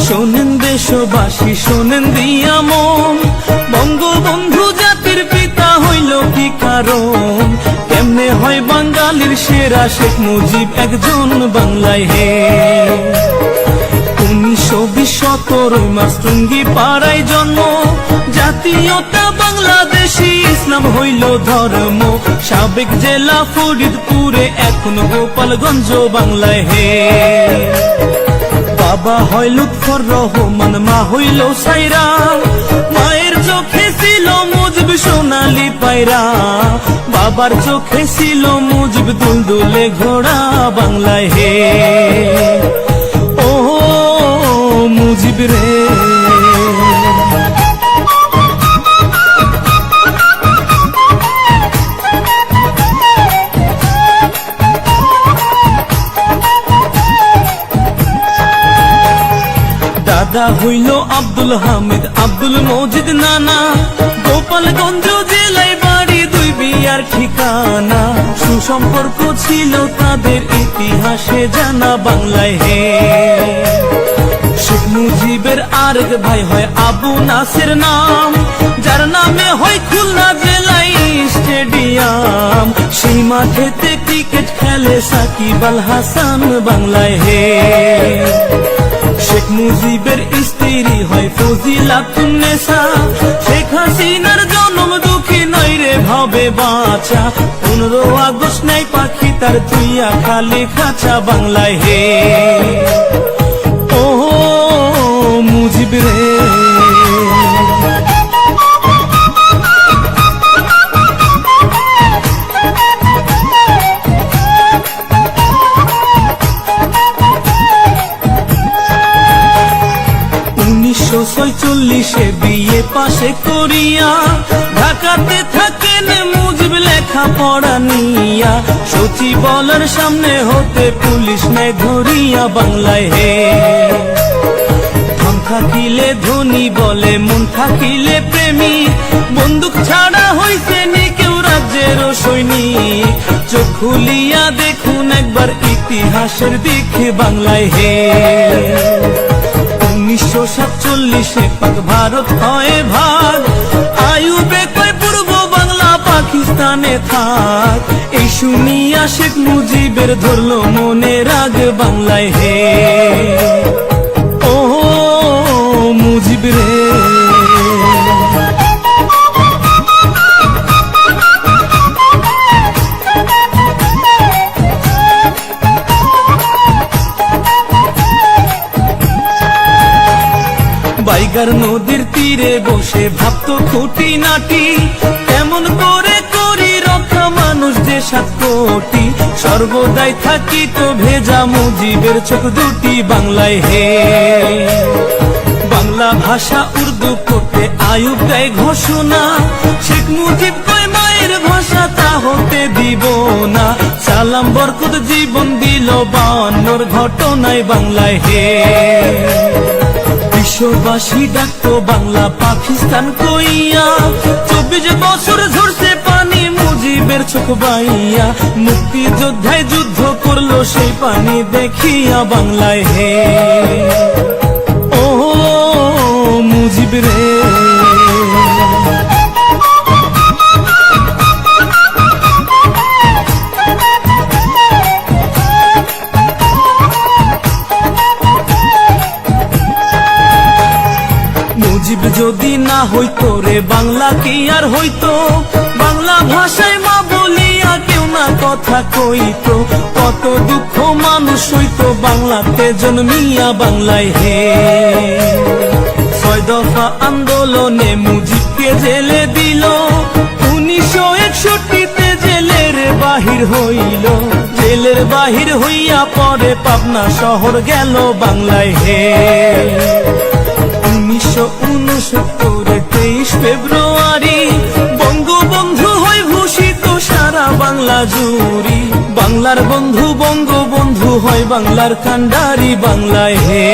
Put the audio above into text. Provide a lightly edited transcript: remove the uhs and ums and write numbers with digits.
শোনেন দেশবাসী, শোনেন দিয়া মন, বঙ্গবন্ধু জাতির পিতা হইল কি কারণ? কেমনে হয় বাঙালির সেরা শেখ মুজিব একজন বাংলায় হে। 1920 17 মাস টুঙ্গি পাড়ায় জন্ম, জাতীয়তা বাংলাদেশী, ইসলাম হইল ধর্ম। সাবেক জেলা ফরিদপুরে, এখন গোপালগঞ্জ বাংলায় হে। বাবা হয় লুৎফর রহমান, মা হইল সাইরা, মায়ের চোখে ছিল মুজিব সোনালি পায়রা, বাবার চোখে ছিল মুজিব দুলদুলে ঘোড়া বাংলায় হে। ও মুজিব রে, দাদা হইল আব্দুল হামিদ, আব্দুল মজিদ নানা, গোপালগঞ্জ জেলায় বাড়ি, দুই বিয়ার ঠিকানা। সুসম্পর্ক ছিল তাদের, ইতিহাসে জানা বাংলায় হে। শেখ মুজিবের আরেক ভাই হয় আবু নাসের নাম, যার নামে হয় খুলনা জেলায় স্টেডিয়াম। সেই মাঠেতে ক্রিকেট খেলে সাকিব আল হাসান বাংলায় হে। শেখ মুজিবের স্ত্রী হয় ফজিলাতুন্নেসা, শেখ হাসিনার জন্ম দুঃখী নয় রে ভাবে বাঁচা। 15 আগস্ট নাই পাখি তার তুইয়া খালি খাঁচা বাংলায় হে। ও মুজিব রে, 1946 বিয়ে পাশে করিয়া, ঢাকাতে থাকেন মুজিব লেখা পড়া নিয়া। সচিবালয়ের সামনে হতে পুলিশ নেয় ধরিয়া বাংলায় হে। ধন থাকিলে ধনী বলে, মন থাকিলে প্রেমী, বন্দুক ছাড়া হইছে নি কেউ রাজ্যের সৈনিক। চোখ খুলিয়া দেখুন একবার ইতিহাসের দিকে বাংলায় হে। 1947 পাক ভারত হয় ভাগ, আইয়ুবে কয় পূর্ব বাংলা পাকিস্তানে থাক। এই শুনিয়া শেখ মুজিবের ধরলো মনে রাগ বাংলায় হে। ও মুজিব রে, বাইগার নদীর তীরে বসে ভাবতো খুঁটি নাটি, কেমন করে করি রক্ষা মানুষ যে 7 কোটি। সর্বদাই থাকি তো ভেজা মুজিবের চোখ দুটি বাংলায় হে। বাংলা ভাষা উর্দু করতে আইয়ুব দেয় ঘোষণা, শেখ মুজিব কয় মায়ের ভাষা তা হতে দিব না। সালাম বরকত জীবন দিল 52 ঘটনায় বাংলায় হে। বিশ্ববাসী ডাকতো বাংলা পাকিস্তান কইয়া, 24 বছর ঝরছে পানি মুজিবের চোখ বাইয়া। মুক্তিযোদ্ধায় যুদ্ধ করলো সেই পানি দেখিয়া বাংলায় হে। ও মুজিব রে, মুজিব যদি না হইতো রে বাংলা কি আর হইতো? বাংলা ভাষায় মা বলিয়া কেউ না কথা কইতো। কত দুঃখ মানুষ হইতো বাংলাতে জন্মিয়া বাংলায় হে। 6 দফা আন্দোলনে মুজিবকে জেলে দিল, 1961 জেলের বাহির হইল। জেলের বাহির হইয়া পরে পাবনা শহর গেল বাংলায় হে। 1969 23 ফেব্রুয়ারি বঙ্গবন্ধু হয় ভূষিত সারা বাংলা জুড়ি। বাংলার বন্ধু বঙ্গবন্ধু হয় বাংলার কান্ডারি বাংলায় হে।